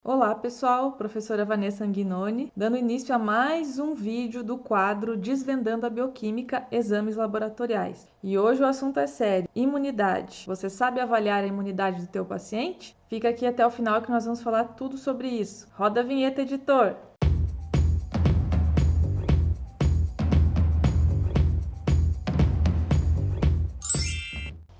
Olá pessoal, professora Vanessa Anguinoni, dando início a mais um vídeo do quadro Desvendando a Bioquímica, Exames Laboratoriais. E hoje o assunto é sério, imunidade. Você sabe avaliar a imunidade do teu paciente? Fica aqui até o final que nós vamos falar tudo sobre isso. Roda a vinheta, editor!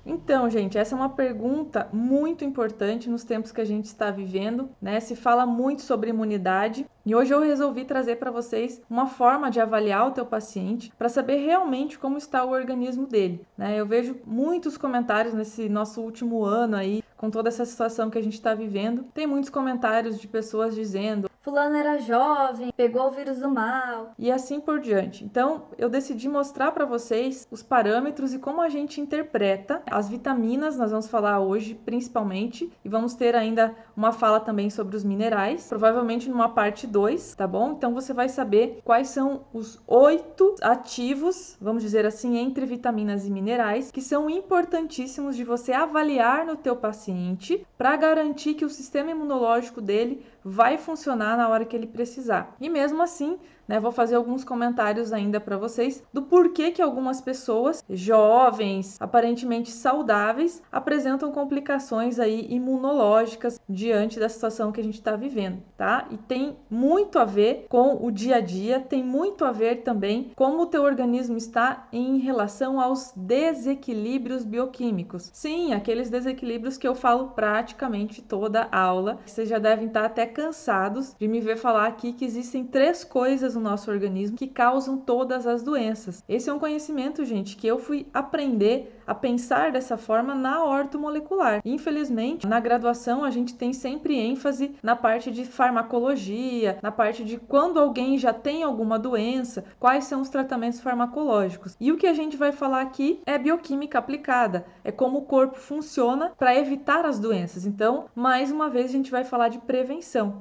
Então, gente, essa é uma pergunta muito importante nos tempos que a gente está vivendo, né? Se fala muito sobre imunidade e hoje eu resolvi trazer para vocês uma forma de avaliar o teu paciente para saber realmente como está o organismo dele, né? Eu vejo muitos comentários nesse nosso último ano aí, com toda essa situação que a gente está vivendo. Tem muitos comentários de pessoas dizendo: fulano era jovem, pegou o vírus do mal. E assim por diante. Então, eu decidi mostrar para vocês os parâmetros e como a gente interpreta as vitaminas. Nós vamos falar hoje principalmente e vamos ter ainda uma fala também sobre os minerais, provavelmente numa parte 2, tá bom? Então você vai saber quais são os 8 ativos, vamos dizer assim, entre vitaminas e minerais, que são importantíssimos de você avaliar no teu paciente para garantir que o sistema imunológico dele vai funcionar na hora que ele precisar. E mesmo assim, né, vou fazer alguns comentários ainda para vocês do porquê que algumas pessoas jovens, aparentemente saudáveis, apresentam complicações aí imunológicas diante da situação que a gente está vivendo, tá? E tem muito a ver com o dia a dia, tem muito a ver também como o teu organismo está em relação aos desequilíbrios bioquímicos. Sim, aqueles desequilíbrios que eu falo praticamente toda aula. Vocês já devem estar até cansados de me ver falar aqui que existem 3 coisas no nosso organismo que causam todas as doenças. Esse é um conhecimento, gente, que eu fui aprender a pensar dessa forma na ortomolecular. Infelizmente, na graduação a gente tem sempre ênfase na parte de farmacologia, na parte de quando alguém já tem alguma doença, quais são os tratamentos farmacológicos. E o que a gente vai falar aqui é bioquímica aplicada, é como o corpo funciona para evitar as doenças. Então, mais uma vez a gente vai falar de prevenção.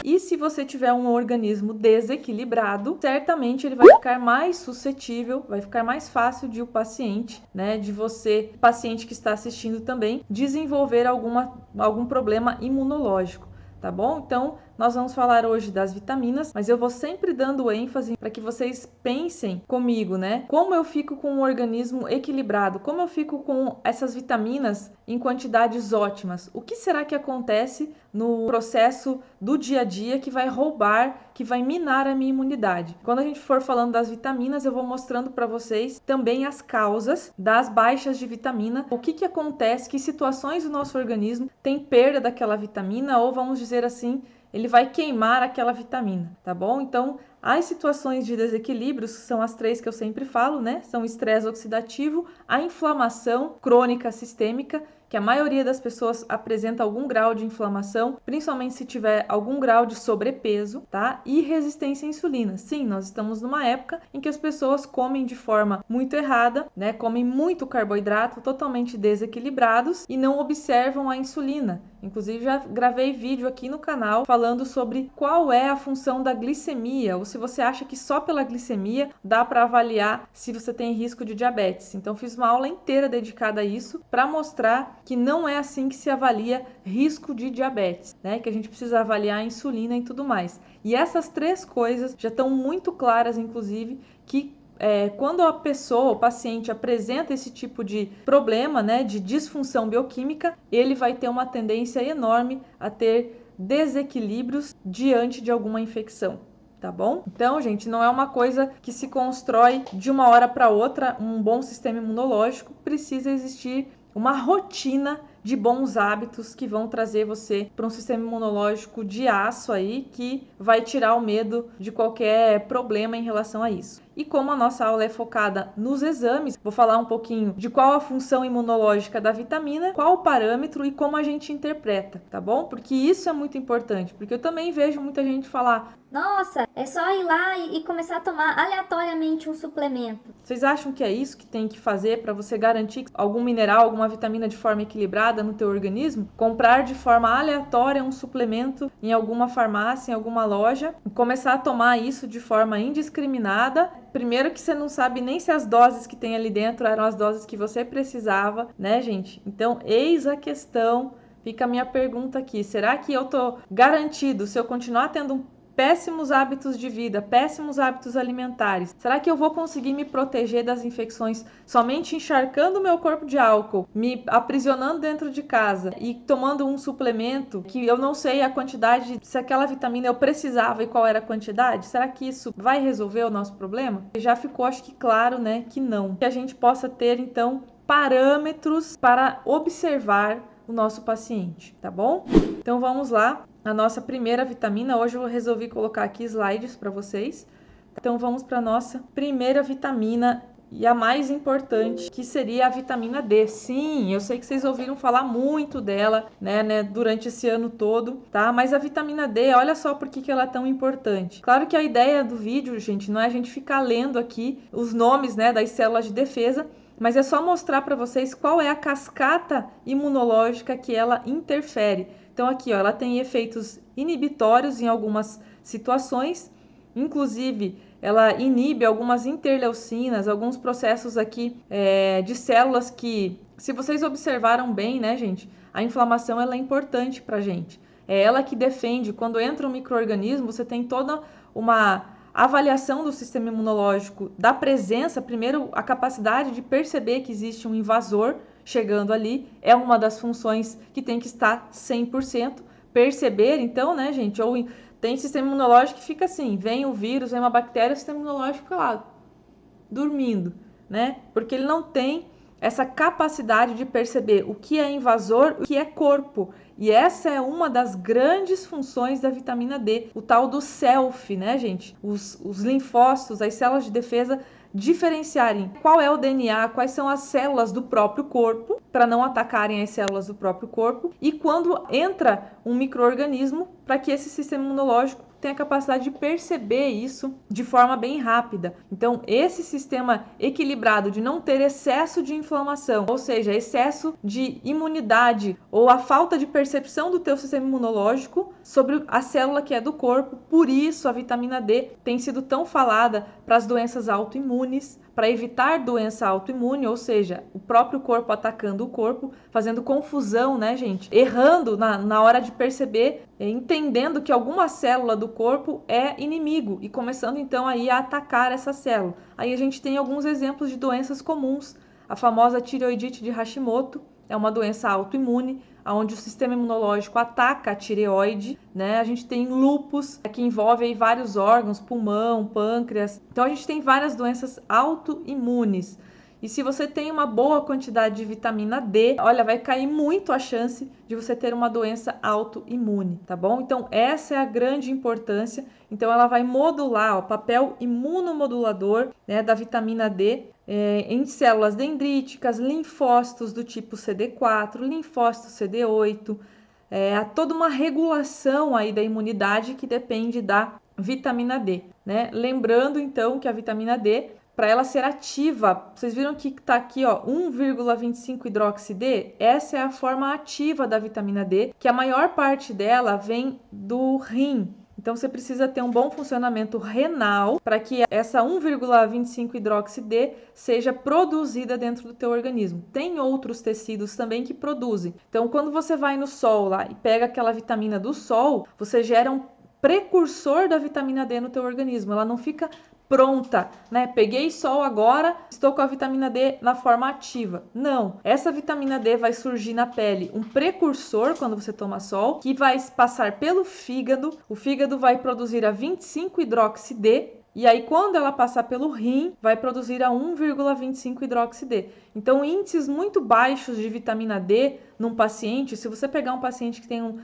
E se você tiver um organismo desequilibrado, certamente ele vai ficar mais suscetível, vai ficar mais fácil de o paciente, né, de você, paciente que está assistindo também, desenvolver algum problema imunológico. Tá bom? Então, nós vamos falar hoje das vitaminas, mas eu vou sempre dando ênfase para que vocês pensem comigo, né? Como eu fico com um organismo equilibrado? Como eu fico com essas vitaminas em quantidades ótimas? O que será que acontece no processo do dia a dia que vai roubar, que vai minar a minha imunidade? Quando a gente for falando das vitaminas, eu vou mostrando para vocês também as causas das baixas de vitamina, o que acontece, que situações do nosso organismo tem perda daquela vitamina, ou vamos dizer assim, ele vai queimar aquela vitamina, tá bom? Então, as situações de desequilíbrios são as 3 que eu sempre falo, né? São o estresse oxidativo, a inflamação crônica sistêmica, que a maioria das pessoas apresenta algum grau de inflamação, principalmente se tiver algum grau de sobrepeso, tá? E resistência à insulina. Sim, nós estamos numa época em que as pessoas comem de forma muito errada, né? Comem muito carboidrato, totalmente desequilibrados e não observam a insulina. Inclusive, já gravei vídeo aqui no canal falando sobre qual é a função da glicemia, ou se você acha que só pela glicemia dá para avaliar se você tem risco de diabetes. Então, fiz uma aula inteira dedicada a isso para mostrar que não é assim que se avalia risco de diabetes, né? Que a gente precisa avaliar a insulina e tudo mais. E essas 3 coisas já estão muito claras, inclusive, que quando a pessoa, o paciente, apresenta esse tipo de problema, né, de disfunção bioquímica, ele vai ter uma tendência enorme a ter desequilíbrios diante de alguma infecção. Tá bom? Então, gente, não é uma coisa que se constrói de uma hora para outra. Um bom sistema imunológico precisa existir uma rotina de bons hábitos que vão trazer você para um sistema imunológico de aço aí, que vai tirar o medo de qualquer problema em relação a isso. E como a nossa aula é focada nos exames, vou falar um pouquinho de qual a função imunológica da vitamina, qual o parâmetro e como a gente interpreta, tá bom? Porque isso é muito importante, porque eu também vejo muita gente falar: nossa, é só ir lá e começar a tomar aleatoriamente um suplemento. Vocês acham que é isso que tem que fazer para você garantir algum mineral, alguma vitamina de forma equilibrada no teu organismo? Comprar de forma aleatória um suplemento em alguma farmácia, em alguma loja, e começar a tomar isso de forma indiscriminada. Primeiro que você não sabe nem se as doses que tem ali dentro eram as doses que você precisava, né, gente? Então, eis a questão fica a minha pergunta aqui. Será que eu tô garantido, se eu continuar tendo péssimos hábitos de vida, péssimos hábitos alimentares, será que eu vou conseguir me proteger das infecções somente encharcando o meu corpo de álcool, me aprisionando dentro de casa e tomando um suplemento que eu não sei a quantidade, se aquela vitamina eu precisava e qual era a quantidade? Será que isso vai resolver o nosso problema? Já ficou, acho que claro, né, que não. Que a gente possa ter, então, parâmetros para observar o nosso paciente, tá bom? Então vamos lá. A nossa primeira vitamina, hoje eu resolvi colocar aqui slides para vocês. Então vamos para a nossa primeira vitamina e a mais importante, que seria a vitamina D. Sim, eu sei que vocês ouviram falar muito dela, né, durante esse ano todo, tá? Mas a vitamina D, olha só por que ela é tão importante. Claro que a ideia do vídeo, gente, não é a gente ficar lendo aqui os nomes, né, das células de defesa, mas é só mostrar para vocês qual é a cascata imunológica que ela interfere. Então aqui, ó, ela tem efeitos inibitórios em algumas situações, inclusive ela inibe algumas interleucinas, alguns processos aqui de células que, se vocês observaram bem, né, gente, a inflamação ela é importante para a gente. É ela que defende, quando entra um micro-organismo, você tem toda uma avaliação do sistema imunológico, da presença, primeiro a capacidade de perceber que existe um invasor chegando ali, é uma das funções que tem que estar 100%. Perceber, então, né, gente, ou tem sistema imunológico que fica assim, vem o vírus, vem uma bactéria, o sistema imunológico fica lá, dormindo, né, porque ele não tem essa capacidade de perceber o que é invasor, o que é corpo. E essa é uma das grandes funções da vitamina D, o tal do self, né, gente? Os linfócitos, as células de defesa, diferenciarem qual é o DNA, quais são as células do próprio corpo, para não atacarem as células do próprio corpo, e quando entra um micro-organismo, para que esse sistema imunológico tenha a capacidade de perceber isso de forma bem rápida. Então, esse sistema equilibrado de não ter excesso de inflamação, ou seja, excesso de imunidade ou a falta de percepção do teu sistema imunológico sobre a célula que é do corpo. Por isso, a vitamina D tem sido tão falada para as doenças autoimunes, para evitar doença autoimune, ou seja, o próprio corpo atacando o corpo, fazendo confusão, né, gente? Errando na hora de perceber, entendendo que alguma célula do corpo é inimigo e começando então aí a atacar essa célula. Aí a gente tem alguns exemplos de doenças comuns. A famosa tireoidite de Hashimoto é uma doença autoimune, onde o sistema imunológico ataca a tireoide, né? A gente tem lúpus, que envolve aí vários órgãos, pulmão, pâncreas. Então a gente tem várias doenças autoimunes. E se você tem uma boa quantidade de vitamina D, olha, vai cair muito a chance de você ter uma doença autoimune, tá bom? Então essa é a grande importância. Então ela vai modular o papel imunomodulador, né, da vitamina D em células dendríticas, linfócitos do tipo CD4, linfócitos CD8, toda uma regulação aí da imunidade que depende da vitamina D, né? Lembrando então que a vitamina D, para ela ser ativa, vocês viram que está aqui, ó, 1,25 hidroxi-D? Essa é a forma ativa da vitamina D, que a maior parte dela vem do rim. Então, você precisa ter um bom funcionamento renal para que essa 1,25 hidroxi-D seja produzida dentro do teu organismo. Tem outros tecidos também que produzem. Então, quando você vai no sol lá e pega aquela vitamina do sol, você gera um precursor da vitamina D no teu organismo. Ela não fica pronta, né? Peguei sol agora, estou com a vitamina D na forma ativa. Não, essa vitamina D vai surgir na pele, um precursor quando você toma sol, que vai passar pelo fígado. O fígado vai produzir a 25 hidroxi-D. E aí, quando ela passar pelo rim, vai produzir a 1,25 hidroxi-D. Então, índices muito baixos de vitamina D num paciente, se você pegar um paciente que tem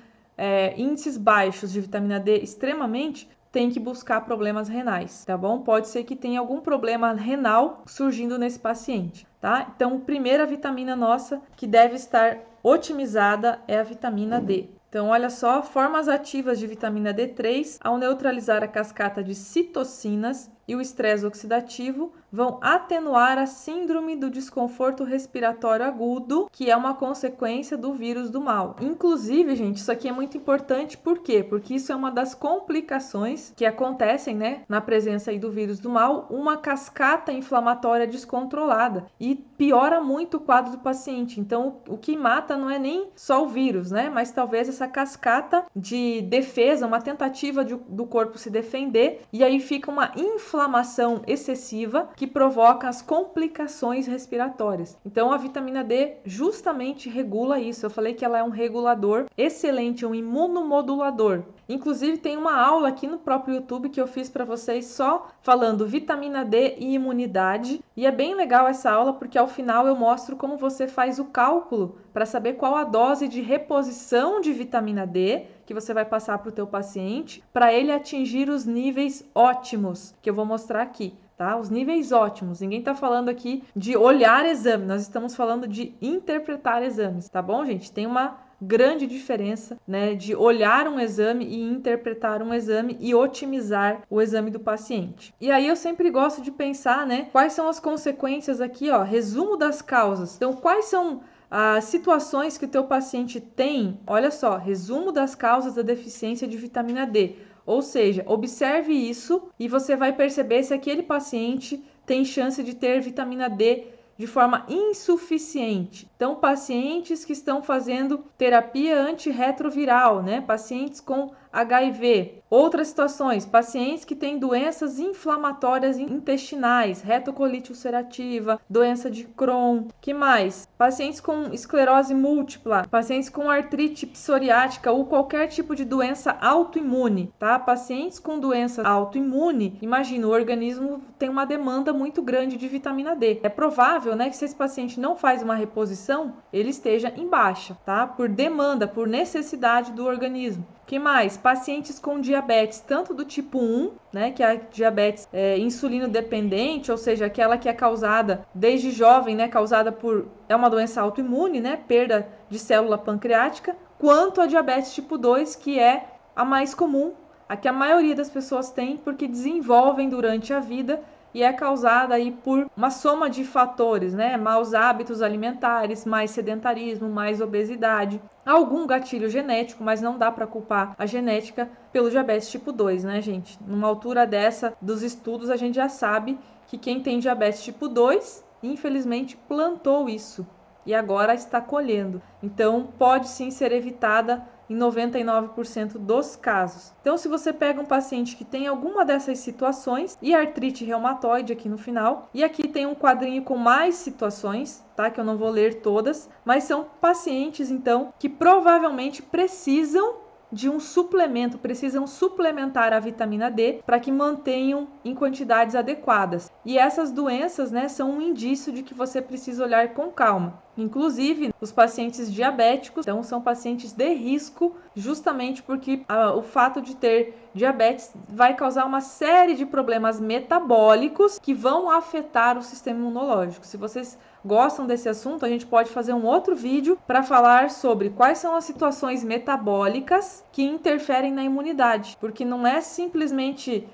índices baixos de vitamina D extremamente, tem que buscar problemas renais, tá bom? Pode ser que tenha algum problema renal surgindo nesse paciente, tá? Então, primeira vitamina nossa que deve estar otimizada é a vitamina D. Então, olha só, formas ativas de vitamina D3, ao neutralizar a cascata de citocinas e o estresse oxidativo, vão atenuar a síndrome do desconforto respiratório agudo, que é uma consequência do vírus do mal. Inclusive, gente, isso aqui é muito importante, por quê? Porque isso é uma das complicações que acontecem, né, na presença aí do vírus do mal, uma cascata inflamatória descontrolada. E piora muito o quadro do paciente. Então, o que mata não é nem só o vírus, né? Mas talvez essa cascata de defesa, uma tentativa do corpo se defender, e aí fica uma inflamação excessiva que provoca as complicações respiratórias. Então, a vitamina D justamente regula isso. Eu falei que ela é um regulador excelente, um imunomodulador. Inclusive, tem uma aula aqui no próprio YouTube que eu fiz para vocês só falando vitamina D e imunidade. E é bem legal essa aula porque ao final eu mostro como você faz o cálculo para saber qual a dose de reposição de vitamina D que você vai passar para o teu paciente para ele atingir os níveis ótimos, que eu vou mostrar aqui. Tá? Os níveis ótimos. Ninguém está falando aqui de olhar exame, nós estamos falando de interpretar exames, tá bom, gente? Tem uma grande diferença, né, de olhar um exame e interpretar um exame e otimizar o exame do paciente. E aí eu sempre gosto de pensar, né, quais são as consequências aqui, ó, resumo das causas. Então, quais são as situações que o teu paciente tem? Olha só, resumo das causas da deficiência de vitamina D. Ou seja, observe isso e você vai perceber se aquele paciente tem chance de ter vitamina D de forma insuficiente. Então, pacientes que estão fazendo terapia antirretroviral, né? Pacientes com HIV. Outras situações, pacientes que têm doenças inflamatórias intestinais, retocolite ulcerativa, doença de Crohn. Que mais? Pacientes com esclerose múltipla, pacientes com artrite psoriática ou qualquer tipo de doença autoimune, tá? Pacientes com doença autoimune, imagina, o organismo tem uma demanda muito grande de vitamina D. É provável, né, que se esse paciente não faz uma reposição, ele esteja em baixa, tá? Por demanda, por necessidade do organismo. Que mais? Pacientes com diabetes, tanto do tipo 1, né, que é a diabetes insulino dependente, ou seja, aquela que é causada desde jovem, né, causada por é uma doença autoimune, né, perda de célula pancreática, quanto a diabetes tipo 2, que é a mais comum, a que a maioria das pessoas tem porque desenvolvem durante a vida e é causada aí por uma soma de fatores, né? Maus hábitos alimentares, mais sedentarismo, mais obesidade, algum gatilho genético, mas não dá para culpar a genética pelo diabetes tipo 2, né, gente? Numa altura dessa dos estudos, a gente já sabe que quem tem diabetes tipo 2, infelizmente, plantou isso e agora está colhendo. Então, pode sim ser evitada em 99% dos casos. Então, se você pega um paciente que tem alguma dessas situações, e artrite reumatoide aqui no final, e aqui tem um quadrinho com mais situações, tá? Que eu não vou ler todas, mas são pacientes, então, que provavelmente precisam de um suplemento, precisam suplementar a vitamina D para que mantenham em quantidades adequadas. E essas doenças, né, são um indício de que você precisa olhar com calma. Inclusive, os pacientes diabéticos, então, são pacientes de risco, justamente porque o fato de ter diabetes vai causar uma série de problemas metabólicos que vão afetar o sistema imunológico. Se vocês gostam desse assunto, a gente pode fazer um outro vídeo para falar sobre quais são as situações metabólicas que interferem na imunidade, porque não é simplesmente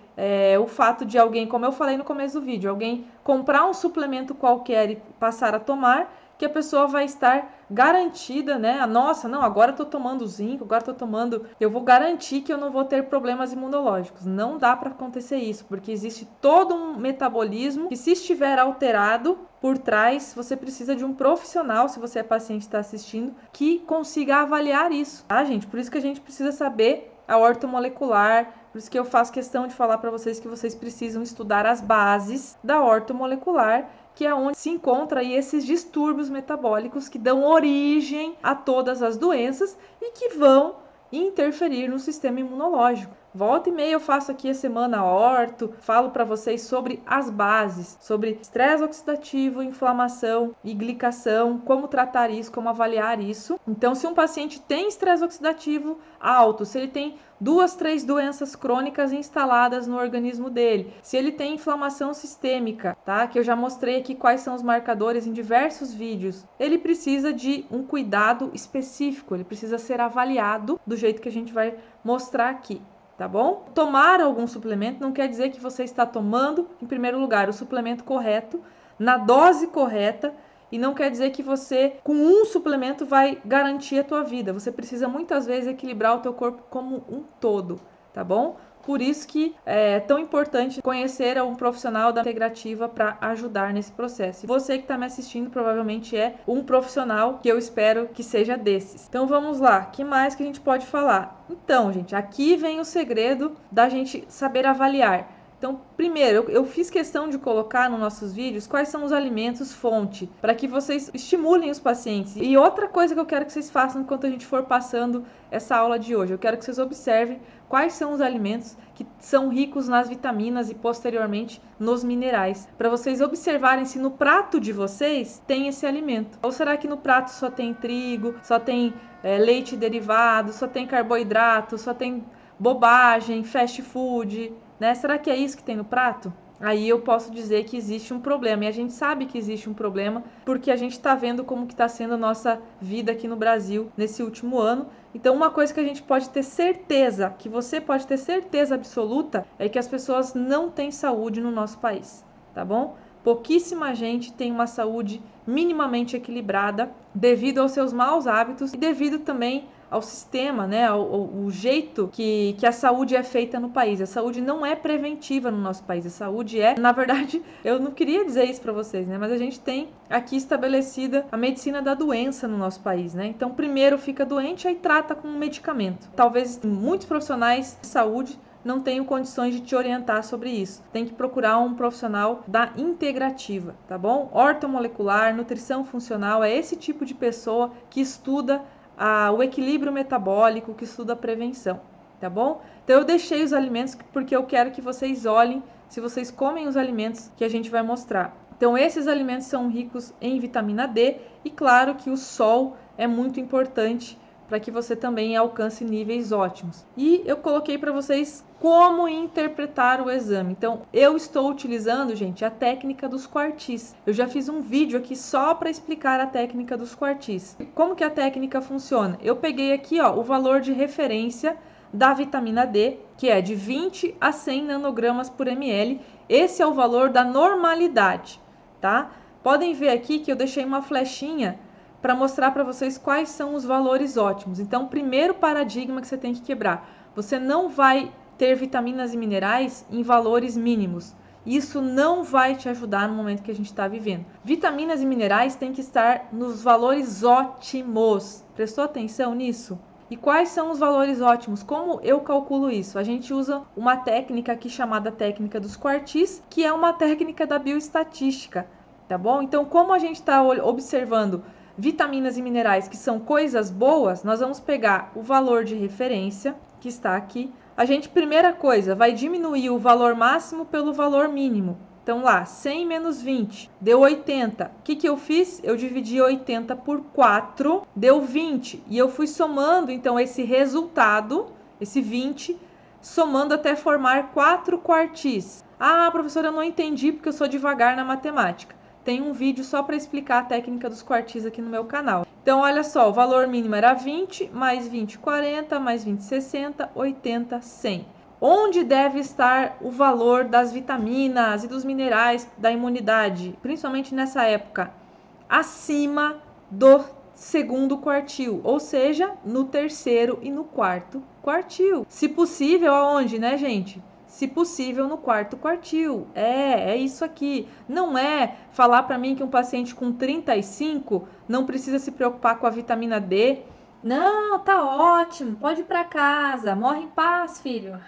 o fato de alguém, como eu falei no começo do vídeo, alguém comprar um suplemento qualquer e passar a tomar, que a pessoa vai estar garantida, né? Nossa, não, agora eu tô tomando zinco, eu vou garantir que eu não vou ter problemas imunológicos. Não dá para acontecer isso, porque existe todo um metabolismo que, se estiver alterado por trás, você precisa de um profissional, se você é paciente e está assistindo, que consiga avaliar isso, tá, gente? Por isso que a gente precisa saber a ortomolecular, por isso que eu faço questão de falar para vocês que vocês precisam estudar as bases da ortomolecular, que é onde se encontra aí esses distúrbios metabólicos que dão origem a todas as doenças e que vão interferir no sistema imunológico. Volta e meia eu faço aqui a semana orto, falo para vocês sobre as bases, sobre estresse oxidativo, inflamação e glicação, como tratar isso, como avaliar isso. Então, se um paciente tem estresse oxidativo alto, se ele tem 2, 3 doenças crônicas instaladas no organismo dele, se ele tem inflamação sistêmica, tá? Que eu já mostrei aqui quais são os marcadores em diversos vídeos, ele precisa de um cuidado específico, ele precisa ser avaliado do jeito que a gente vai mostrar aqui. Tá bom? Tomar algum suplemento não quer dizer que você está tomando, em primeiro lugar, o suplemento correto, na dose correta, e não quer dizer que você, com um suplemento, vai garantir a tua vida. Você precisa muitas vezes equilibrar o teu corpo como um todo. tá bom? Por isso que é tão importante conhecer um profissional da integrativa para ajudar nesse processo. E você que está me assistindo provavelmente é um profissional que eu espero que seja desses. Então vamos lá, o que mais que a gente pode falar? Então, gente, aqui vem o segredo da gente saber avaliar. Então, primeiro, eu fiz questão de colocar nos nossos vídeos quais são os alimentos fonte, para que vocês estimulem os pacientes. E outra coisa que eu quero que vocês façam enquanto a gente for passando essa aula de hoje, eu quero que vocês observem quais são os alimentos que são ricos nas vitaminas e posteriormente nos minerais, para vocês observarem se no prato de vocês tem esse alimento. Ou será que no prato só tem trigo, só tem leite derivado, só tem carboidrato, só tem bobagem, fast food, né? Será que é isso que tem no prato? Aí eu posso dizer que existe um problema. E a gente sabe que existe um problema porque a gente está vendo como que está sendo a nossa vida aqui no Brasil nesse último ano. Então uma coisa que a gente pode ter certeza, que você pode ter certeza absoluta, é que as pessoas não têm saúde no nosso país, tá bom? Pouquíssima gente tem uma saúde minimamente equilibrada devido aos seus maus hábitos e devido também ao sistema, né, ao jeito que a saúde é feita no país. A saúde não é preventiva no nosso país. A saúde na verdade, eu não queria dizer isso para vocês, né, mas a gente tem aqui estabelecida a medicina da doença no nosso país, né? Então, primeiro fica doente, aí trata com um medicamento. Talvez muitos profissionais de saúde não tenho condições de te orientar sobre isso. Tem que procurar um profissional da integrativa, tá bom? Ortomolecular, nutrição funcional, é esse tipo de pessoa que estuda o equilíbrio metabólico, que estuda a prevenção, tá bom? Então eu deixei os alimentos porque eu quero que vocês olhem se vocês comem os alimentos que a gente vai mostrar. Então esses alimentos são ricos em vitamina D e claro que o sol é muito importante para que você também alcance níveis ótimos. E eu coloquei para vocês como interpretar o exame. Então, eu estou utilizando, gente, a técnica dos quartis. Eu já fiz um vídeo aqui só para explicar a técnica dos quartis. Como que a técnica funciona? Eu peguei aqui, ó, o valor de referência da vitamina D, que é de 20 a 100 nanogramas por ml. Esse é o valor da normalidade, tá? Podem ver aqui que eu deixei uma flechinha para mostrar para vocês quais são os valores ótimos. Então, primeiro paradigma que você tem que quebrar. Você não vai ter vitaminas e minerais em valores mínimos. Isso não vai te ajudar no momento que a gente está vivendo. Vitaminas e minerais têm que estar nos valores ótimos. Prestou atenção nisso? E quais são os valores ótimos? Como eu calculo isso? A gente usa uma técnica aqui chamada técnica dos quartis, que é uma técnica da bioestatística, tá bom? Então, como a gente está observando vitaminas e minerais que são coisas boas, nós vamos pegar o valor de referência, que está aqui. A gente, primeira coisa, vai diminuir o valor máximo pelo valor mínimo. Então lá, 100 menos 20, deu 80. O que eu fiz? Eu dividi 80 por 4, deu 20. E eu fui somando, então, esse resultado, esse 20, somando até formar 4 quartis. Ah, professora, eu não entendi porque eu sou devagar na matemática. Tem um vídeo só para explicar a técnica dos quartis aqui no meu canal. Então, olha só, o valor mínimo era 20, mais 20, 40, mais 20, 60, 80, 100. Onde deve estar o valor das vitaminas e dos minerais da imunidade, principalmente nessa época? Acima do segundo quartil, ou seja, no terceiro e no quarto quartil. Se possível, aonde, né, gente? Se possível, no quarto quartil. É isso aqui. Não é falar para mim que um paciente com 35 não precisa se preocupar com a vitamina D. Não, tá ótimo. Pode ir para casa. Morre em paz, filho.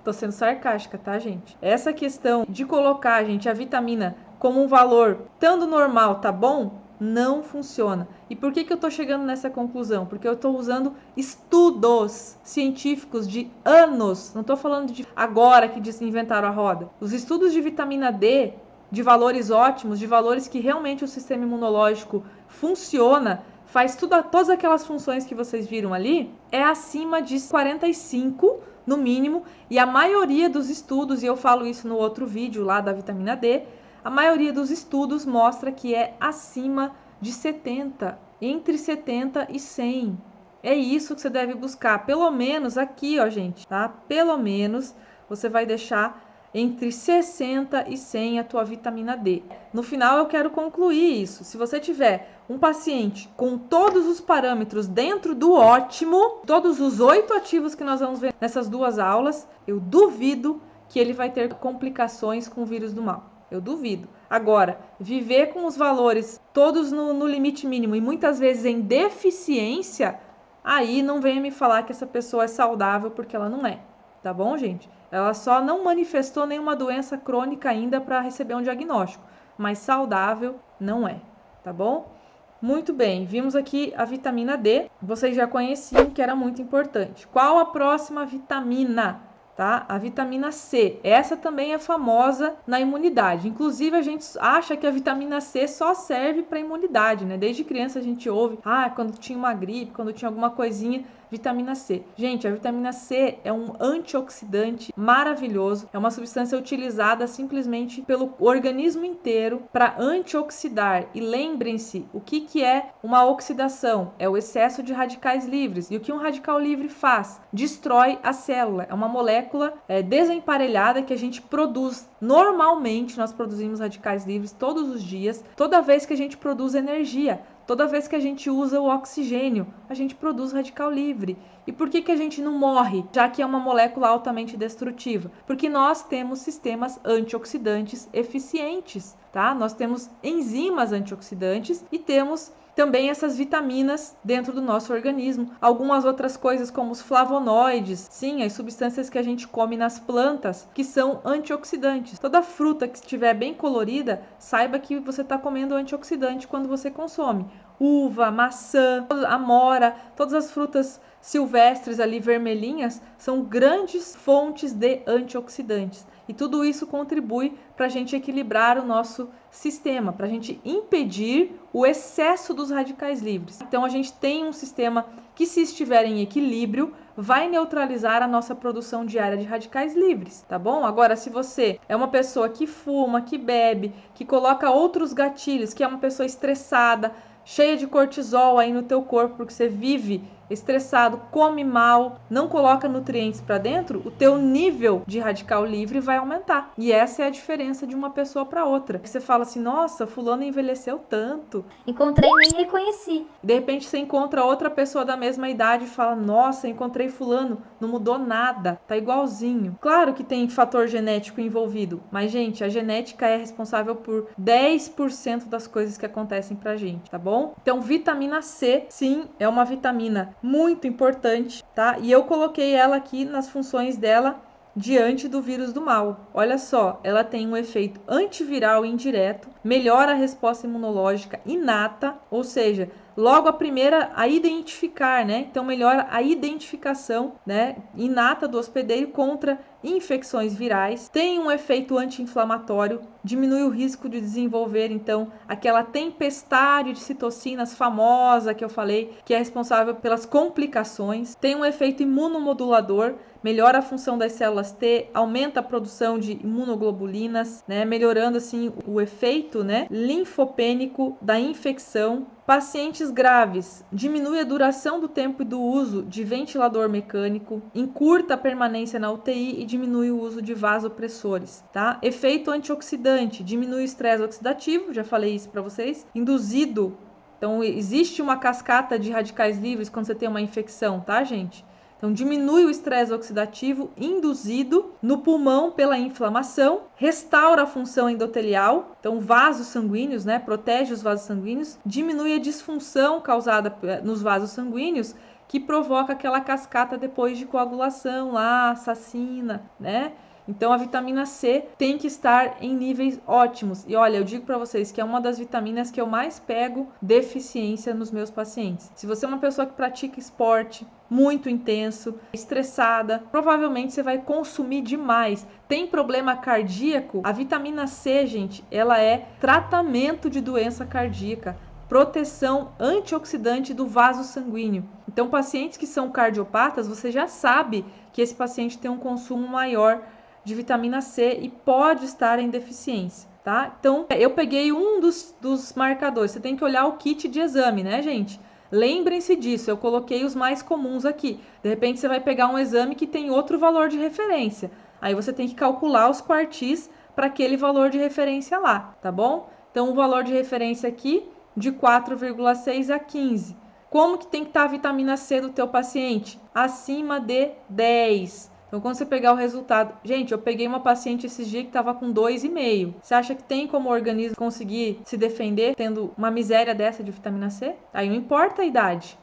Tô sendo sarcástica, tá, gente? Essa questão de colocar, gente, a vitamina como um valor estando normal, tá bom? Não funciona. E por que eu tô chegando nessa conclusão? Porque eu tô usando estudos científicos de anos. Não tô falando de agora que inventaram a roda. Os estudos de vitamina D, de valores ótimos, de valores que realmente o sistema imunológico funciona, faz todas aquelas funções que vocês viram ali, é acima de 45 no mínimo. E a maioria dos estudos, e eu falo isso no outro vídeo lá da vitamina D, a maioria dos estudos mostra que é acima de 70, entre 70 e 100. É isso que você deve buscar, pelo menos aqui, ó, gente, tá? Pelo menos você vai deixar entre 60 e 100 a tua vitamina D. No final eu quero concluir isso. Se você tiver um paciente com todos os parâmetros dentro do ótimo, todos os 8 ativos que nós vamos ver nessas 2 aulas, eu duvido que ele vai ter complicações com o vírus do mal. Eu duvido. Agora, viver com os valores todos no limite mínimo e muitas vezes em deficiência, aí não venha me falar que essa pessoa é saudável, porque ela não é. Tá bom, gente? Ela só não manifestou nenhuma doença crônica ainda para receber um diagnóstico, mas saudável não é. Tá bom? Muito bem, vimos aqui a vitamina D. Vocês já conheciam que era muito importante. Qual a próxima vitamina? Tá? A vitamina C, essa também é famosa na imunidade. Inclusive, a gente acha que a vitamina C só serve para imunidade, né? Desde criança a gente ouve, quando tinha uma gripe, quando tinha alguma coisinha, vitamina C. Gente, a vitamina C é um antioxidante maravilhoso, é uma substância utilizada simplesmente pelo organismo inteiro para antioxidar. E lembrem-se, o que é uma oxidação? É o excesso de radicais livres. E o que um radical livre faz? Destrói a célula. É uma molécula desemparelhada que a gente produz. Normalmente, nós produzimos radicais livres todos os dias, toda vez que a gente produz energia. Toda vez que a gente usa o oxigênio, a gente produz radical livre. E por que a gente não morre, já que é uma molécula altamente destrutiva? Porque nós temos sistemas antioxidantes eficientes, tá? Nós temos enzimas antioxidantes e temos também essas vitaminas dentro do nosso organismo. Algumas outras coisas como os flavonoides, sim, as substâncias que a gente come nas plantas, que são antioxidantes. Toda fruta que estiver bem colorida, saiba que você está comendo antioxidante quando você consome. Uva, maçã, amora, todas as frutas silvestres ali vermelhinhas são grandes fontes de antioxidantes. E tudo isso contribui para a gente equilibrar o nosso sistema, para a gente impedir o excesso dos radicais livres. Então a gente tem um sistema que, se estiver em equilíbrio, vai neutralizar a nossa produção diária de radicais livres, tá bom? Agora, se você é uma pessoa que fuma, que bebe, que coloca outros gatilhos, que é uma pessoa estressada, cheia de cortisol aí no teu corpo, porque você vive estressado, come mal, não coloca nutrientes para dentro, o teu nível de radical livre vai aumentar. E essa é a diferença de uma pessoa para outra. Você fala assim, nossa, fulano envelheceu tanto. Encontrei e nem reconheci. De repente você encontra outra pessoa da mesma idade e fala, nossa, encontrei fulano, não mudou nada, tá igualzinho. Claro que tem fator genético envolvido, mas, gente, a genética é responsável por 10% das coisas que acontecem pra gente, tá bom? Então, vitamina C, sim, é uma vitamina muito importante, tá? E eu coloquei ela aqui nas funções dela diante do vírus do mal. Olha só, ela tem um efeito antiviral indireto, melhora a resposta imunológica inata, ou seja, logo a primeira a identificar, né? Então melhora a identificação, né, inata do hospedeiro contra infecções virais, tem um efeito anti-inflamatório, diminui o risco de desenvolver, então, aquela tempestade de citocinas famosa que eu falei, que é responsável pelas complicações, tem um efeito imunomodulador, melhora a função das células T, aumenta a produção de imunoglobulinas, né, melhorando assim o efeito, né, linfopênico da infecção. Pacientes graves, diminui a duração do tempo do uso de ventilador mecânico, encurta a permanência na UTI e diminui o uso de vasopressores, tá? Efeito antioxidante, diminui o estresse oxidativo, já falei isso para vocês, induzido. Então, existe uma cascata de radicais livres quando você tem uma infecção, tá, gente? Então, diminui o estresse oxidativo induzido no pulmão pela inflamação, restaura a função endotelial, então vasos sanguíneos, né, protege os vasos sanguíneos, diminui a disfunção causada nos vasos sanguíneos, que provoca aquela cascata depois de coagulação lá, assassina, né? Então, a vitamina C tem que estar em níveis ótimos. E olha, eu digo para vocês que é uma das vitaminas que eu mais pego deficiência nos meus pacientes. Se você é uma pessoa que pratica esporte muito intenso, estressada, provavelmente você vai consumir demais. Tem problema cardíaco? A vitamina C, gente, ela é tratamento de doença cardíaca, proteção antioxidante do vaso sanguíneo. Então, pacientes que são cardiopatas, você já sabe que esse paciente tem um consumo maior de vitamina C e pode estar em deficiência, tá? Então, eu peguei um dos marcadores. Você tem que olhar o kit de exame, né, gente? Lembrem-se disso, eu coloquei os mais comuns aqui. De repente você vai pegar um exame que tem outro valor de referência. Aí você tem que calcular os quartis para aquele valor de referência lá, tá bom? Então o valor de referência aqui de 4,6 a 15. Como que tem que estar a vitamina C do teu paciente? Acima de 10. Então, quando você pegar o resultado... Gente, eu peguei uma paciente esses dias que estava com 2,5. Você acha que tem como o organismo conseguir se defender tendo uma miséria dessa de vitamina C? Aí não importa a idade.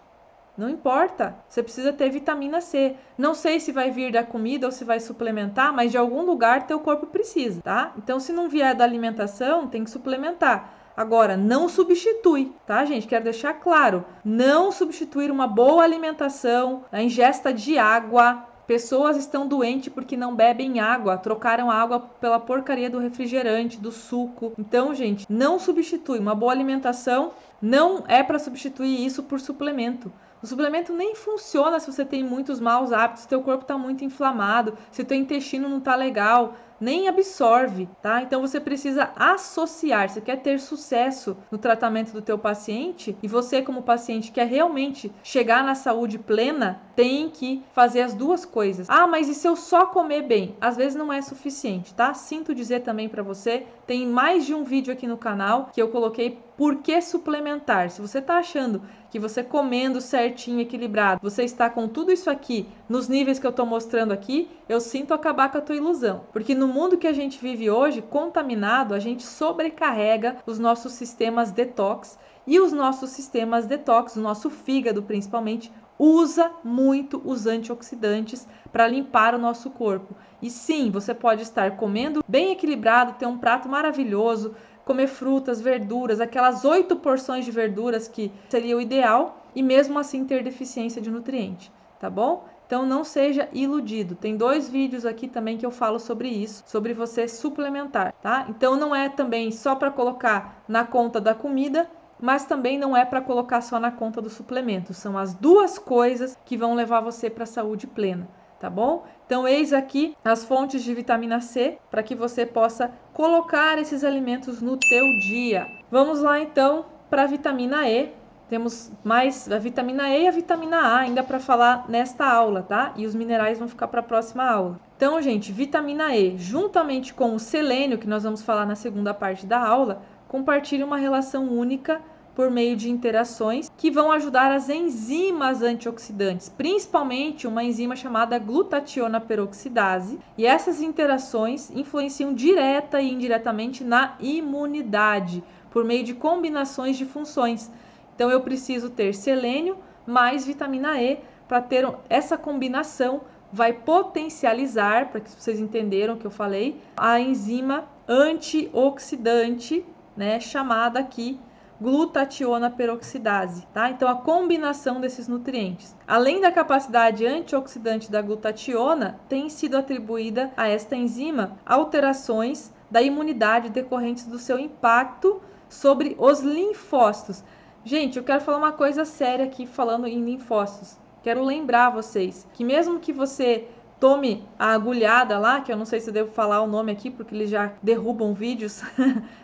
Não importa. Você precisa ter vitamina C. Não sei se vai vir da comida ou se vai suplementar, mas de algum lugar teu corpo precisa, tá? Então, se não vier da alimentação, tem que suplementar. Agora, não substitui, tá, gente? Quero deixar claro. Não substituir uma boa alimentação, a ingesta de água. Pessoas estão doentes porque não bebem água, trocaram a água pela porcaria do refrigerante, do suco. Então, gente, não substitui. Uma boa alimentação não é para substituir isso por suplemento. O suplemento nem funciona se você tem muitos maus hábitos, se teu corpo está muito inflamado, se teu intestino não está legal, nem absorve, tá? Então você precisa associar. Você quer ter sucesso no tratamento do teu paciente e você como paciente quer realmente chegar na saúde plena, tem que fazer as duas coisas. Ah, mas e se eu só comer bem? Às vezes não é suficiente, tá? Sinto dizer também para você, tem mais de um vídeo aqui no canal que eu coloquei por que suplementar. Se você tá achando que você comendo certinho, equilibrado, você está com tudo isso aqui nos níveis que eu tô mostrando aqui, eu sinto acabar com a tua ilusão. Porque no mundo que a gente vive hoje, contaminado, a gente sobrecarrega os nossos sistemas detox e os nossos sistemas detox, o nosso fígado principalmente, usa muito os antioxidantes para limpar o nosso corpo. E sim, você pode estar comendo bem equilibrado, ter um prato maravilhoso, comer frutas, verduras, aquelas 8 porções de verduras que seria o ideal, e mesmo assim ter deficiência de nutriente, tá bom? Então não seja iludido. Tem 2 vídeos aqui também que eu falo sobre isso, sobre você suplementar, tá? Então não é também só para colocar na conta da comida, mas também não é para colocar só na conta do suplemento. São as duas coisas que vão levar você para a saúde plena, tá bom? Então eis aqui as fontes de vitamina C para que você possa colocar esses alimentos no teu dia. Vamos lá então para a vitamina E. Temos mais a vitamina E e a vitamina A ainda para falar nesta aula, tá? E os minerais vão ficar para a próxima aula. Então, gente, vitamina E, juntamente com o selênio, que nós vamos falar na segunda parte da aula, compartilham uma relação única por meio de interações que vão ajudar as enzimas antioxidantes, principalmente uma enzima chamada glutationa peroxidase, e essas interações influenciam direta e indiretamente na imunidade, por meio de combinações de funções. Então eu preciso ter selênio mais vitamina E para ter essa combinação, vai potencializar, para que vocês entenderam o que eu falei, a enzima antioxidante, né, chamada aqui glutationa peroxidase, tá? Então a combinação desses nutrientes, além da capacidade antioxidante da glutationa, tem sido atribuída a esta enzima alterações da imunidade decorrentes do seu impacto sobre os linfócitos. Gente, eu quero falar uma coisa séria aqui falando em linfócitos. Quero lembrar vocês que mesmo que você tome a agulhada lá, que eu não sei se eu devo falar o nome aqui, porque eles já derrubam vídeos,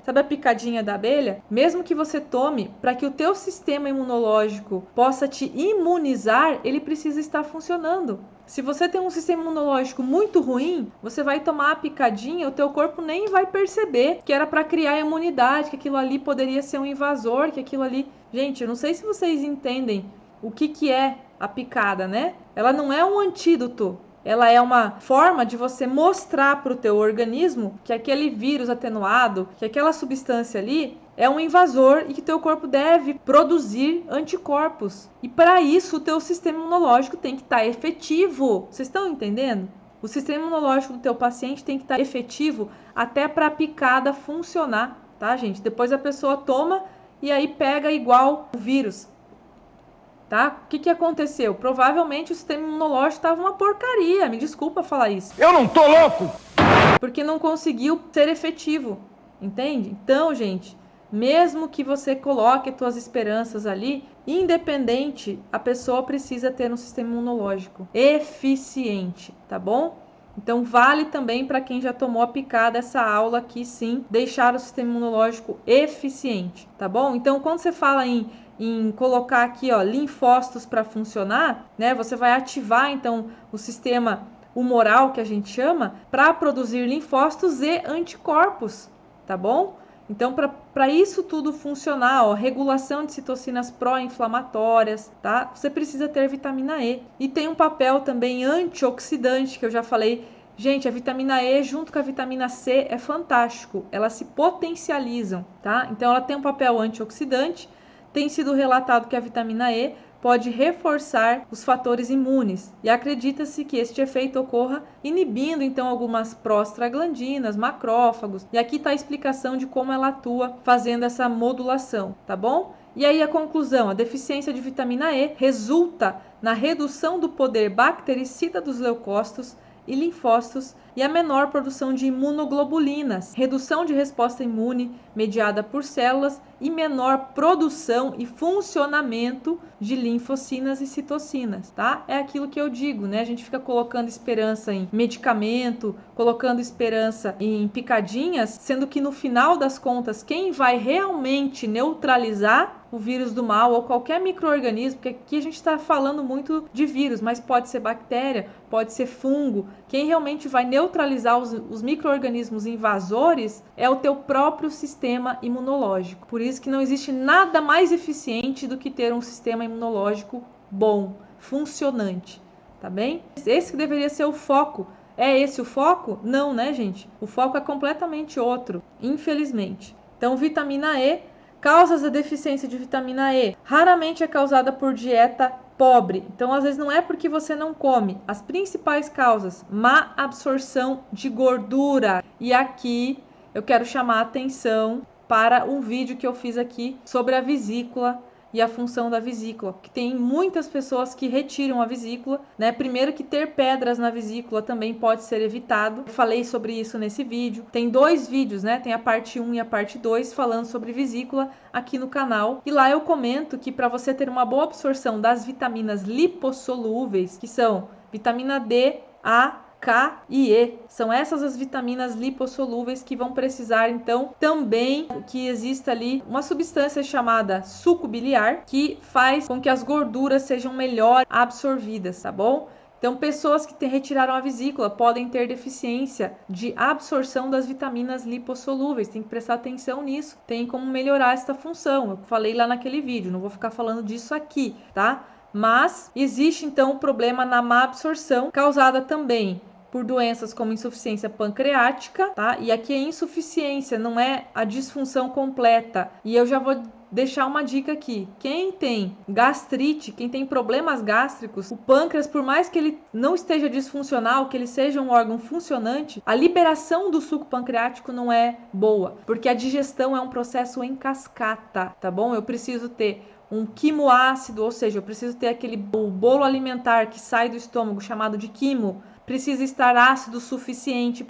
sabe a picadinha da abelha? Mesmo que você tome, para que o teu sistema imunológico possa te imunizar, ele precisa estar funcionando. Se você tem um sistema imunológico muito ruim, você vai tomar a picadinha, o teu corpo nem vai perceber que era para criar imunidade, que aquilo ali poderia ser um invasor, que aquilo ali... Gente, eu não sei se vocês entendem o que é a picada, né? Ela não é um antídoto. Ela é uma forma de você mostrar para o teu organismo que aquele vírus atenuado, que aquela substância ali é um invasor e que teu corpo deve produzir anticorpos. E para isso o teu sistema imunológico tem que estar efetivo. Vocês estão entendendo? O sistema imunológico do teu paciente tem que estar efetivo até para a picada funcionar, tá, gente? Depois a pessoa toma e aí pega igual o vírus. Tá? O que aconteceu? Provavelmente o sistema imunológico estava uma porcaria. Me desculpa falar isso. Eu não tô louco! Porque não conseguiu ser efetivo. Entende? Então, gente, mesmo que você coloque as suas esperanças ali, independente, a pessoa precisa ter um sistema imunológico eficiente, tá bom? Então, vale também para quem já tomou a picada essa aula aqui, sim, deixar o sistema imunológico eficiente, tá bom? Então, quando você fala em em colocar aqui, ó, linfócitos para funcionar, né? Você vai ativar então o sistema humoral, que a gente chama, para produzir linfócitos e anticorpos, tá bom? Então, para isso tudo funcionar, ó, regulação de citocinas pró-inflamatórias, tá? Você precisa ter vitamina E. E tem um papel também antioxidante, que eu já falei. Gente, a vitamina E junto com a vitamina C é fantástico. Elas se potencializam, tá? Então, ela tem um papel antioxidante. Tem sido relatado que a vitamina E pode reforçar os fatores imunes e acredita-se que este efeito ocorra inibindo então algumas prostaglandinas, macrófagos. E aqui está a explicação de como ela atua fazendo essa modulação, tá bom? E aí a conclusão, a deficiência de vitamina E resulta na redução do poder bactericida dos leucócitos e linfócitos e a menor produção de imunoglobulinas, redução de resposta imune mediada por células e menor produção e funcionamento de linfocinas e citocinas, tá? É aquilo que eu digo, né? A gente fica colocando esperança em medicamento, colocando esperança em picadinhas, sendo que no final das contas, quem vai realmente neutralizar o vírus do mal ou qualquer micro-organismo, porque aqui a gente está falando muito de vírus, mas pode ser bactéria, pode ser fungo. Quem realmente vai neutralizar os micro-organismos invasores é o teu próprio sistema imunológico. Por isso que não existe nada mais eficiente do que ter um sistema imunológico bom, funcionante, tá bem? Esse que deveria ser o foco. É esse o foco? Não, né, gente? O foco é completamente outro, infelizmente. Então, vitamina E. Causas da deficiência de vitamina E. Raramente é causada por dieta pobre. Então, às vezes, não é porque você não come. As principais causas: má absorção de gordura. E aqui eu quero chamar a atenção para um vídeo que eu fiz aqui sobre a vesícula e a função da vesícula, que tem muitas pessoas que retiram a vesícula, né? Primeiro que ter pedras na vesícula também pode ser evitado. Eu falei sobre isso nesse vídeo. Tem 2 vídeos, né? Tem a parte 1 e a parte 2 falando sobre vesícula aqui no canal. E lá eu comento que para você ter uma boa absorção das vitaminas lipossolúveis, que são vitamina D, A, K e E. São essas as vitaminas lipossolúveis que vão precisar, então, também que exista ali uma substância chamada suco biliar, que faz com que as gorduras sejam melhor absorvidas, tá bom? Então, pessoas que retiraram a vesícula podem ter deficiência de absorção das vitaminas lipossolúveis. Tem que prestar atenção nisso. Tem como melhorar essa função. Eu falei lá naquele vídeo, não vou ficar falando disso aqui, tá? Mas existe, então, um problema na má absorção, causada também por doenças como insuficiência pancreática, tá? E aqui é insuficiência, não é a disfunção completa. E eu já vou deixar uma dica aqui. Quem tem gastrite, quem tem problemas gástricos, o pâncreas, por mais que ele não esteja disfuncional, que ele seja um órgão funcionante, a liberação do suco pancreático não é boa, porque a digestão é um processo em cascata, tá bom? Eu preciso ter um quimoácido, ou seja, eu preciso ter aquele bolo alimentar que sai do estômago chamado de quimo, precisa estar ácido o suficiente,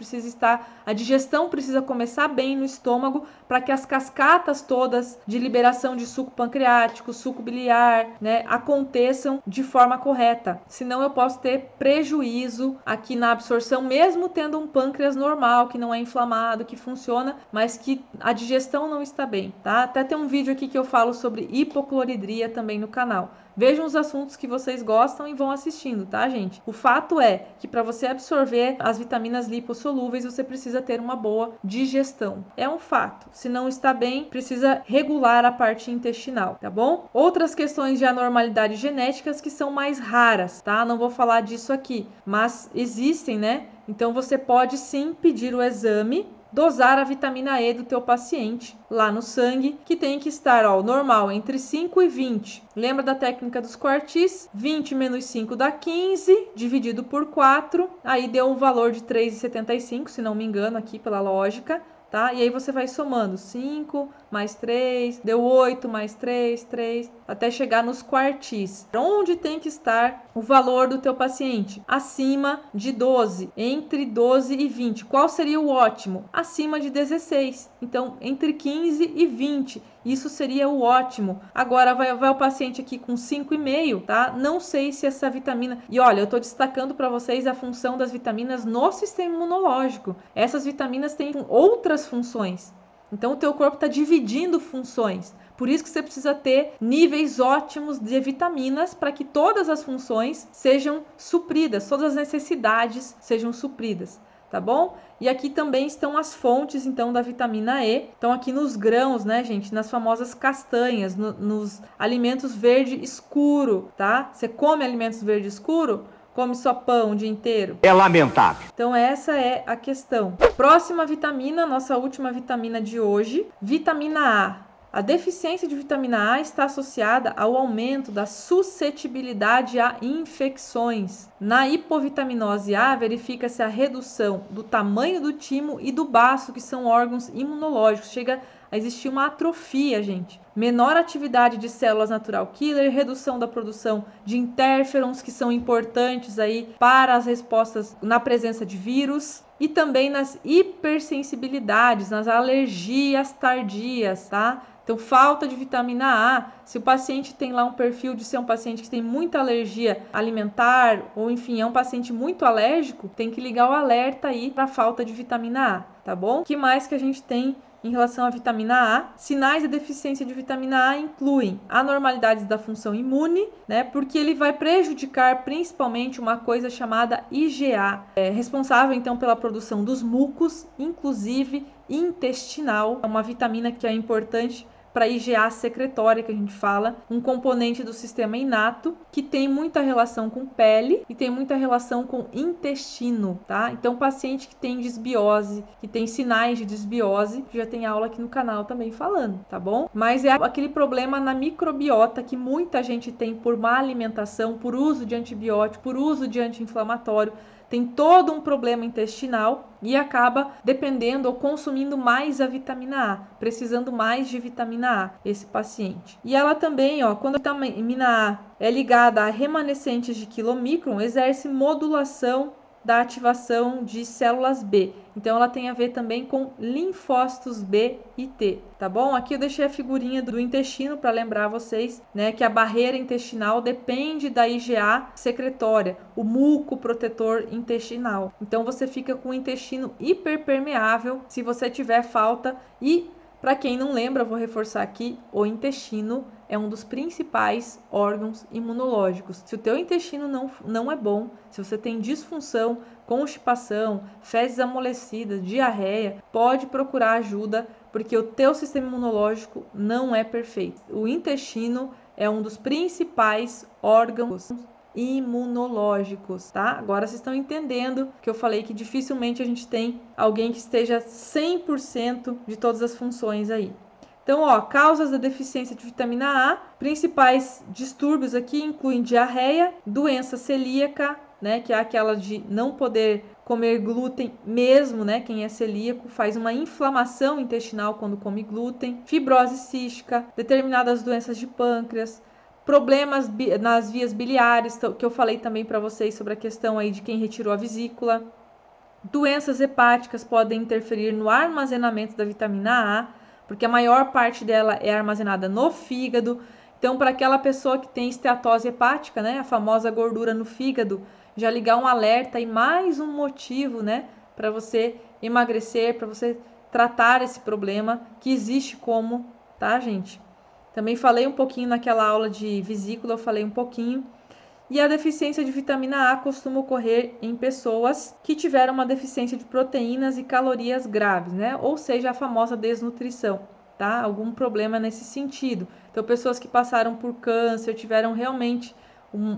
a digestão precisa começar bem no estômago para que as cascatas todas de liberação de suco pancreático, suco biliar, né, aconteçam de forma correta. Senão eu posso ter prejuízo aqui na absorção, mesmo tendo um pâncreas normal, que não é inflamado, que funciona, mas que a digestão não está bem, tá? Até tem um vídeo aqui que eu falo sobre hipocloridria também no canal. Vejam os assuntos que vocês gostam e vão assistindo, tá, gente? O fato é que para você absorver as vitaminas lipossolúveis, você precisa ter uma boa digestão. É um fato. Se não está bem, precisa regular a parte intestinal, tá bom? Outras questões de anormalidades genéticas que são mais raras, tá? Não vou falar disso aqui, mas existem, né? Então você pode sim pedir o exame, dosar a vitamina E do teu paciente lá no sangue, que tem que estar, ó, normal entre 5 e 20. Lembra da técnica dos quartis? 20 menos 5 dá 15, dividido por 4, aí deu um valor de 3,75, se não me engano aqui pela lógica, tá? E aí você vai somando 5 mais 3, deu 8 mais 3, 3, até chegar nos quartis. Onde tem que estar o valor do teu paciente? Acima de 12, entre 12 e 20. Qual seria o ótimo? Acima de 16. Então, entre 15 e 20. Isso seria o ótimo. Agora vai o paciente aqui com 5,5, tá? Não sei se essa vitamina... E olha, eu tô destacando para vocês a função das vitaminas no sistema imunológico. Essas vitaminas têm outras funções. Então, o teu corpo está dividindo funções. Por isso que você precisa ter níveis ótimos de vitaminas para que todas as funções sejam supridas, todas as necessidades sejam supridas, tá bom? E aqui também estão as fontes, então, da vitamina E. Então, aqui nos grãos, né, gente? Nas famosas castanhas, nos alimentos verde escuro, tá? Você come alimentos verde escuro? Come só pão o dia inteiro? É lamentável. Então, essa é a questão. Próxima vitamina, nossa última vitamina de hoje, vitamina A. A deficiência de vitamina A está associada ao aumento da suscetibilidade a infecções. Na hipovitaminose A, verifica-se a redução do tamanho do timo e do baço, que são órgãos imunológicos. Chega a existir uma atrofia, gente. Menor atividade de células natural killer, redução da produção de interferons, que são importantes aí para as respostas na presença de vírus. E também nas hipersensibilidades, nas alergias tardias, tá? Então, falta de vitamina A, se o paciente tem lá um perfil de ser um paciente que tem muita alergia alimentar, ou enfim, é um paciente muito alérgico, tem que ligar o alerta aí para falta de vitamina A, tá bom? O que mais que a gente tem em relação à vitamina A? Sinais de deficiência de vitamina A incluem anormalidades da função imune, né? Porque ele vai prejudicar principalmente uma coisa chamada IgA, responsável então pela produção dos mucos, inclusive intestinal, é uma vitamina que é importante para a IgA secretória, que a gente fala, um componente do sistema inato, que tem muita relação com pele e tem muita relação com intestino, tá? Então, paciente que tem desbiose, que tem sinais de desbiose, já tem aula aqui no canal também falando, tá bom? Mas é aquele problema na microbiota que muita gente tem por má alimentação, por uso de antibiótico, por uso de anti-inflamatório, tem todo um problema intestinal e acaba dependendo ou consumindo mais a vitamina A, precisando mais de vitamina A, esse paciente. E ela também, ó, quando a vitamina A é ligada a remanescentes de quilomicron, exerce modulação da ativação de células B. Então, ela tem a ver também com linfócitos B e T, tá bom? Aqui eu deixei a figurinha do intestino para lembrar vocês, né, que a barreira intestinal depende da IgA secretória, o muco protetor intestinal. Então, você fica com o intestino hiperpermeável se você tiver falta. E, para quem não lembra, vou reforçar aqui, o intestino é um dos principais órgãos imunológicos. Se o teu intestino não é bom, se você tem disfunção, constipação, fezes amolecidas, diarreia, pode procurar ajuda, porque o teu sistema imunológico não é perfeito. O intestino é um dos principais órgãos imunológicos, tá? Agora vocês estão entendendo que eu falei que dificilmente a gente tem alguém que esteja 100% de todas as funções aí. Então, ó, causas da deficiência de vitamina A, principais distúrbios aqui incluem diarreia, doença celíaca, né, que é aquela de não poder comer glúten mesmo, né, quem é celíaco faz uma inflamação intestinal quando come glúten, fibrose cística, determinadas doenças de pâncreas, problemas nas vias biliares, que eu falei também para vocês sobre a questão aí de quem retirou a vesícula. Doenças hepáticas podem interferir no armazenamento da vitamina A, porque a maior parte dela é armazenada no fígado. Então, para aquela pessoa que tem esteatose hepática, né, a famosa gordura no fígado, já ligar um alerta e mais um motivo, né, para você emagrecer, para você tratar esse problema que existe como, tá, gente? Também falei um pouquinho naquela aula de vesícula, eu falei um pouquinho. E a deficiência de vitamina A costuma ocorrer em pessoas que tiveram uma deficiência de proteínas e calorias graves, né? Ou seja, a famosa desnutrição, tá? Algum problema nesse sentido. Então, pessoas que passaram por câncer, tiveram realmente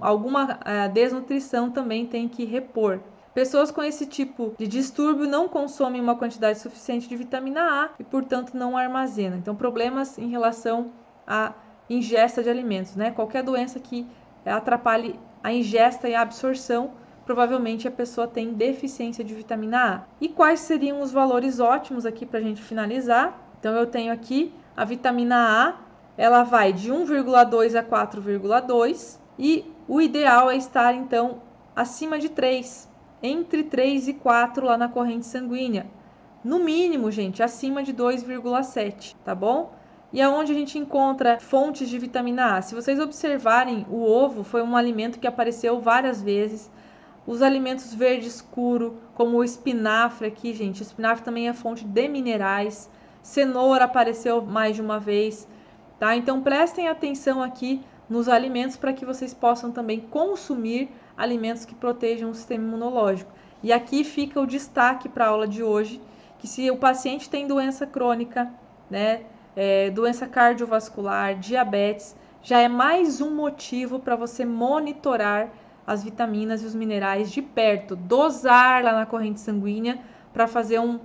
alguma desnutrição também tem que repor. Pessoas com esse tipo de distúrbio não consomem uma quantidade suficiente de vitamina A e, portanto, não armazenam. Então, problemas em relação à ingesta de alimentos, né? Qualquer doença que atrapalhe a ingesta e a absorção, provavelmente a pessoa tem deficiência de vitamina A. E quais seriam os valores ótimos aqui para a gente finalizar? Então, eu tenho aqui a vitamina A, ela vai de 1,2 a 4,2 e o ideal é estar, então, acima de 3, entre 3 e 4 lá na corrente sanguínea. No mínimo, gente, acima de 2,7, tá bom? E aonde a gente encontra fontes de vitamina A? Se vocês observarem, o ovo foi um alimento que apareceu várias vezes. Os alimentos verde escuro, como o espinafre aqui, gente. O espinafre também é fonte de minerais. Cenoura apareceu mais de uma vez, tá? Então prestem atenção aqui nos alimentos para que vocês possam também consumir alimentos que protejam o sistema imunológico. E aqui fica o destaque para a aula de hoje, que se o paciente tem doença crônica, né, doença cardiovascular, diabetes, já é mais um motivo para você monitorar as vitaminas e os minerais de perto, dosar lá na corrente sanguínea para fazer um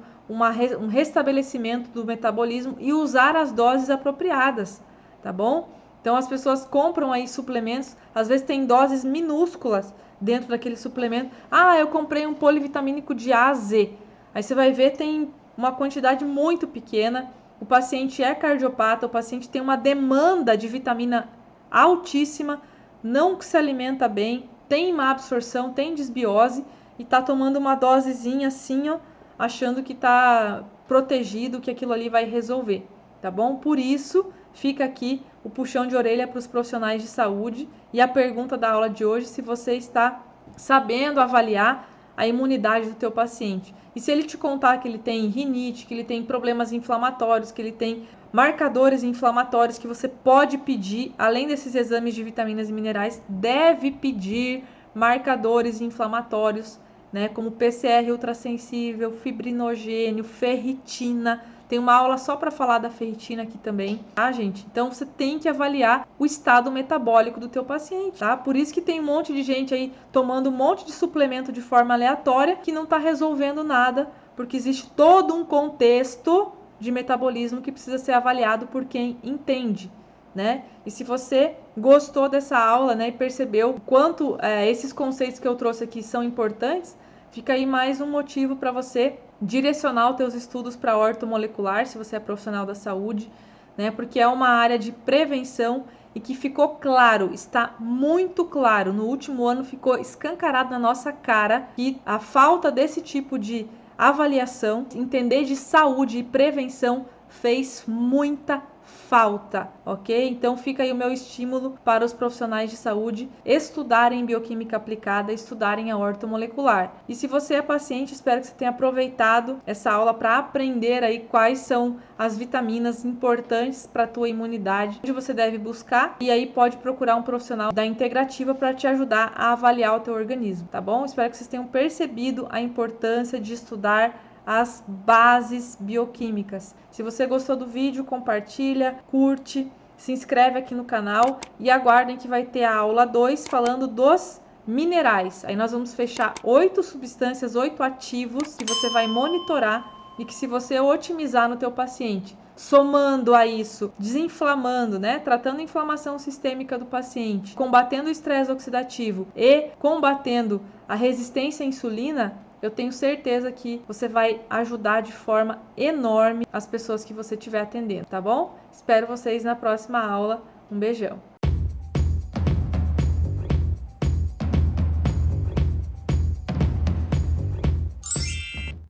restabelecimento do metabolismo e usar as doses apropriadas, tá bom? Então as pessoas compram aí suplementos, às vezes tem doses minúsculas dentro daquele suplemento. Ah, eu comprei um polivitamínico de A a Z. Aí você vai ver, tem uma quantidade muito pequena. O paciente é cardiopata, o paciente tem uma demanda de vitamina altíssima, não se alimenta bem, tem má absorção, tem desbiose e tá tomando uma dosezinha assim, ó, achando que tá protegido, que aquilo ali vai resolver, tá bom? Por isso, fica aqui o puxão de orelha para os profissionais de saúde e a pergunta da aula de hoje, se você está sabendo avaliar a imunidade do teu paciente. E se ele te contar que ele tem rinite, que ele tem problemas inflamatórios, que ele tem marcadores inflamatórios que você pode pedir, além desses exames de vitaminas e minerais, deve pedir marcadores inflamatórios, né, como PCR ultrassensível, fibrinogênio, ferritina. Tem uma aula só para falar da ferritina aqui também, tá, gente? Então você tem que avaliar o estado metabólico do teu paciente, tá? Por isso que tem um monte de gente aí tomando um monte de suplemento de forma aleatória que não tá resolvendo nada, porque existe todo um contexto de metabolismo que precisa ser avaliado por quem entende, né? E se você gostou dessa aula, né, e percebeu o quanto esses conceitos que eu trouxe aqui são importantes, fica aí mais um motivo para você direcionar os teus estudos para ortomolecular, se você é profissional da saúde, né? Porque é uma área de prevenção e que ficou claro, está muito claro, no último ano ficou escancarado na nossa cara que a falta desse tipo de avaliação, entender de saúde e prevenção fez muita falta, ok? Então fica aí o meu estímulo para os profissionais de saúde estudarem bioquímica aplicada, estudarem a ortomolecular. E se você é paciente, espero que você tenha aproveitado essa aula para aprender aí quais são as vitaminas importantes para a tua imunidade, onde você deve buscar, e aí pode procurar um profissional da integrativa para te ajudar a avaliar o teu organismo, tá bom? Espero que vocês tenham percebido a importância de estudar as bases bioquímicas. Se você gostou do vídeo, compartilha, curte, se inscreve aqui no canal e aguardem que vai ter a aula 2 falando dos minerais. Aí nós vamos fechar 8 substâncias, 8 ativos que você vai monitorar e que se você otimizar no teu paciente, somando a isso, desinflamando, né, tratando a inflamação sistêmica do paciente, combatendo o estresse oxidativo e combatendo a resistência à insulina, eu tenho certeza que você vai ajudar de forma enorme as pessoas que você estiver atendendo, tá bom? Espero vocês na próxima aula. Um beijão!